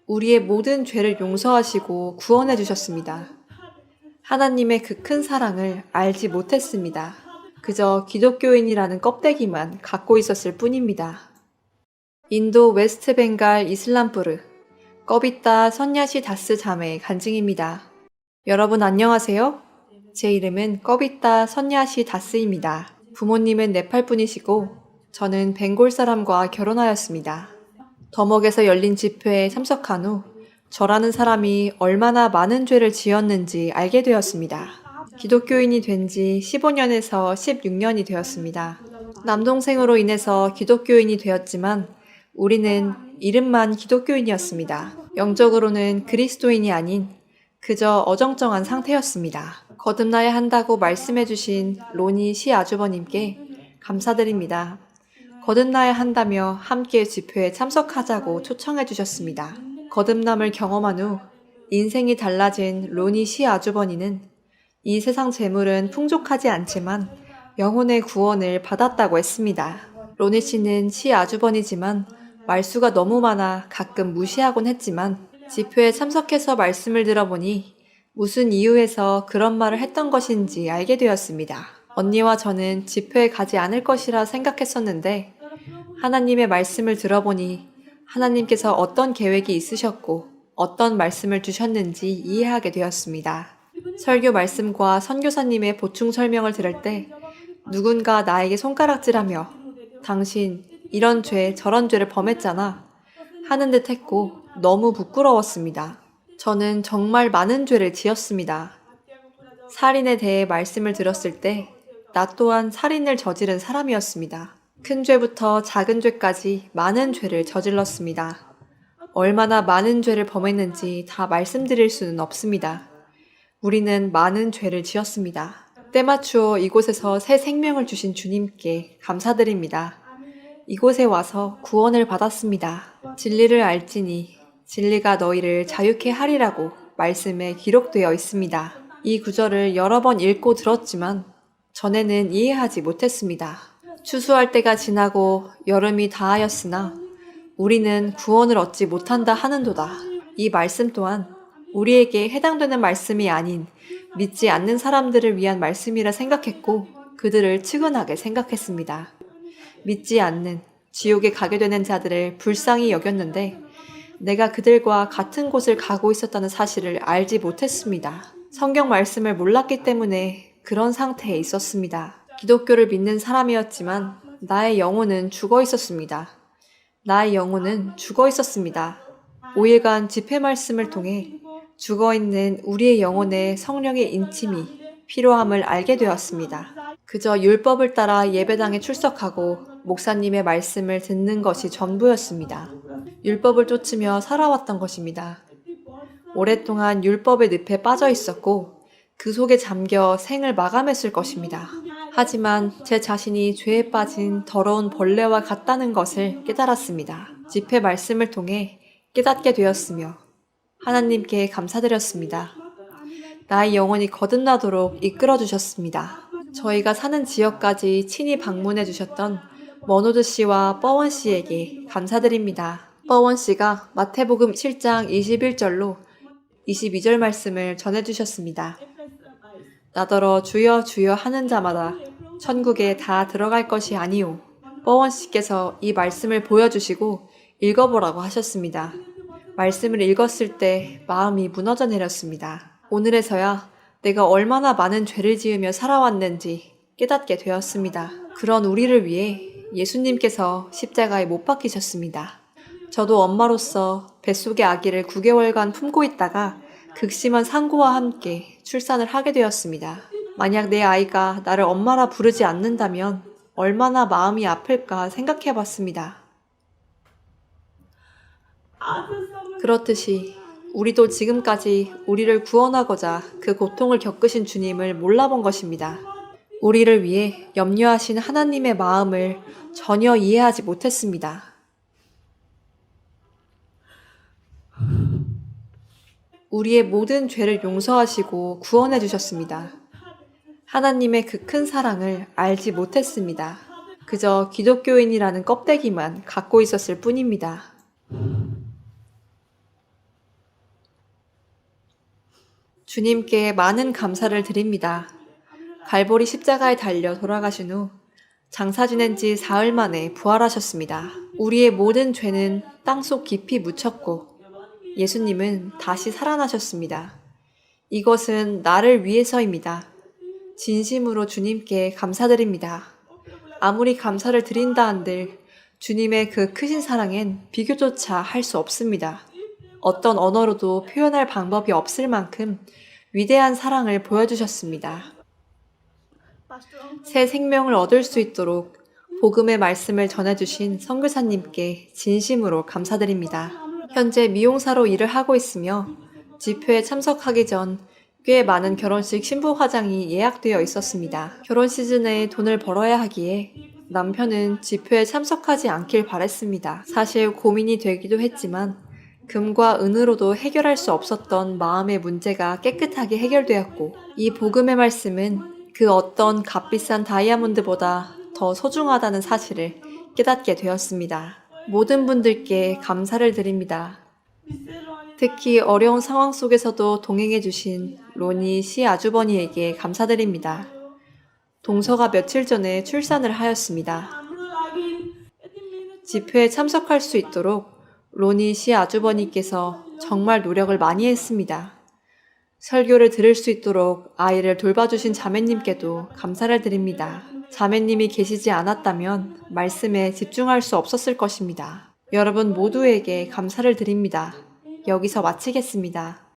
우리의 모든 죄를 용서하시고 구원해 주셨습니다. 하나님의 그 큰 사랑을 알지 못했습니다. 그저 기독교인이라는 껍데기만 갖고 있었을 뿐입니다. 인도 웨스트벵갈 이슬람푸르 꺼비따 선야시 다스 자매의 간증입니다. 여러분 안녕하세요. 제 이름은 꺼비따 선야시 다스입니다. 부모님은 네팔 분이시고 저는 벵골 사람과 결혼하였습니다. 더먹에서 열린 집회에 참석한 후 저라는 사람이 얼마나 많은 죄를 지었는지 알게 되었습니다. 기독교인이 된 지 15년에서 16년이 되었습니다. 남동생으로 인해서 기독교인이 되었지만 우리는 이름만 기독교인이었습니다. 영적으로는 그리스도인이 아닌 그저 어정쩡한 상태였습니다. 거듭나야 한다고 말씀해주신 로니 시아주버님께 감사드립니다. 거듭나야 한다며 함께 집회에 참석하자고 초청해 주셨습니다. 거듭남을 경험한 후 인생이 달라진 로니 시아주버니는 이 세상 재물은 풍족하지 않지만 영혼의 구원을 받았다고 했습니다. 로니 씨는 시아주버니지만 말수가 너무 많아 가끔 무시하곤 했지만 집회에 참석해서 말씀을 들어보니 무슨 이유에서 그런 말을 했던 것인지 알게 되었습니다. 언니와 저는 집회에 가지 않을 것이라 생각했었는데 하나님의 말씀을 들어보니 하나님께서 어떤 계획이 있으셨고 어떤 말씀을 주셨는지 이해하게 되었습니다. 설교 말씀과 선교사님의 보충 설명을 들을 때 누군가 나에게 손가락질하며 당신 이런 죄 저런 죄를 범했잖아 하는 듯 했고 너무 부끄러웠습니다. 저는 정말 많은 죄를 지었습니다. 살인에 대해 말씀을 들었을 때 나 또한 살인을 저지른 사람이었습니다. 큰 죄부터 작은 죄까지 많은 죄를 저질렀습니다. 얼마나 많은 죄를 범했는지 다 말씀드릴 수는 없습니다. 우리는 많은 죄를 지었습니다. 때맞추어 이곳에서 새 생명을 주신 주님께 감사드립니다. 이곳에 와서 구원을 받았습니다. 진리를 알지니 진리가 너희를 자유케 하리라고 말씀에 기록되어 있습니다. 이 구절을 여러 번 읽고 들었지만 전에는 이해하지 못했습니다. 추수할 때가 지나고 여름이 다하였으나 우리는 구원을 얻지 못한다 하는도다. 이 말씀 또한 우리에게 해당되는 말씀이 아닌 믿지 않는 사람들을 위한 말씀이라 생각했고 그들을 측은하게 생각했습니다. 믿지 않는 지옥에 가게 되는 자들을 불쌍히 여겼는데 내가 그들과 같은 곳을 가고 있었다는 사실을 알지 못했습니다. 성경 말씀을 몰랐기 때문에 그런 상태에 있었습니다. 기독교를 믿는 사람이었지만 나의 영혼은 죽어 있었습니다. 나의 영혼은 죽어 있었습니다. 5일간 집회 말씀을 통해 죽어 있는 우리의 영혼에 성령의 인침이 필요함을 알게 되었습니다. 그저 율법을 따라 예배당에 출석하고 목사님의 말씀을 듣는 것이 전부였습니다. 율법을 쫓으며 살아왔던 것입니다. 오랫동안 율법의 늪에 빠져 있었고 그 속에 잠겨 생을 마감했을 것입니다. 하지만 제 자신이 죄에 빠진 더러운 벌레와 같다는 것을 깨달았습니다. 집회 말씀을 통해 깨닫게 되었으며 하나님께 감사드렸습니다. 나의 영혼이 거듭나도록 이끌어 주셨습니다. 저희가 사는 지역까지 친히 방문해 주셨던 머노드 씨와 뻐원 씨에게 감사드립니다. 뻐원 씨가 마태복음 7장 21절로 22절 말씀을 전해주셨습니다. 나더러 주여 주여 하는 자마다 천국에 다 들어갈 것이 아니오. 뻐원 씨께서 이 말씀을 보여주시고 읽어보라고 하셨습니다. 말씀을 읽었을 때 마음이 무너져 내렸습니다. 오늘에서야 내가 얼마나 많은 죄를 지으며 살아왔는지 깨닫게 되었습니다. 그런 우리를 위해 예수님께서 십자가에 못 박히셨습니다. 저도 엄마로서 뱃속의 아기를 9개월간 품고 있다가 극심한 상고와 함께 출산을 하게 되었습니다. 만약 내 아이가 나를 엄마라 부르지 않는다면 얼마나 마음이 아플까 생각해 봤습니다. 그렇듯이 우리도 지금까지 우리를 구원하고자 그 고통을 겪으신 주님을 몰라본 것입니다. 우리를 위해 염려하신 하나님의 마음을 전혀 이해하지 못했습니다. 우리의 모든 죄를 용서하시고 구원해 주셨습니다. 하나님의 그 큰 사랑을 알지 못했습니다. 그저 기독교인이라는 껍데기만 갖고 있었을 뿐입니다. 주님께 많은 감사를 드립니다. 갈보리 십자가에 달려 돌아가신 후 장사 지낸 지 사흘 만에 부활하셨습니다. 우리의 모든 죄는 땅속 깊이 묻혔고 예수님은 다시 살아나셨습니다. 이것은 나를 위해서입니다. 진심으로 주님께 감사드립니다. 아무리 감사를 드린다 한들 주님의 그 크신 사랑엔 비교조차 할 수 없습니다. 어떤 언어로도 표현할 방법이 없을 만큼 위대한 사랑을 보여주셨습니다. 새 생명을 얻을 수 있도록 복음의 말씀을 전해주신 선교사님께 진심으로 감사드립니다. 현재 미용사로 일을 하고 있으며 집회에 참석하기 전 꽤 많은 결혼식 신부 화장이 예약되어 있었습니다. 결혼 시즌에 돈을 벌어야 하기에 남편은 집회에 참석하지 않길 바랬습니다. 사실 고민이 되기도 했지만 금과 은으로도 해결할 수 없었던 마음의 문제가 깨끗하게 해결되었고 이 복음의 말씀은 그 어떤 값비싼 다이아몬드보다 더 소중하다는 사실을 깨닫게 되었습니다. 모든 분들께 감사를 드립니다. 특히 어려운 상황 속에서도 동행해주신 로니 시 아주버니에게 감사드립니다. 동서가 며칠 전에 출산을 하였습니다. 집회에 참석할 수 있도록 로니 시 아주버니께서 정말 노력을 많이 했습니다. 설교를 들을 수 있도록 아이를 돌봐주신 자매님께도 감사를 드립니다. 자매님이 계시지 않았다면 말씀에 집중할 수 없었을 것입니다. 여러분 모두에게 감사를 드립니다. 여기서 마치겠습니다.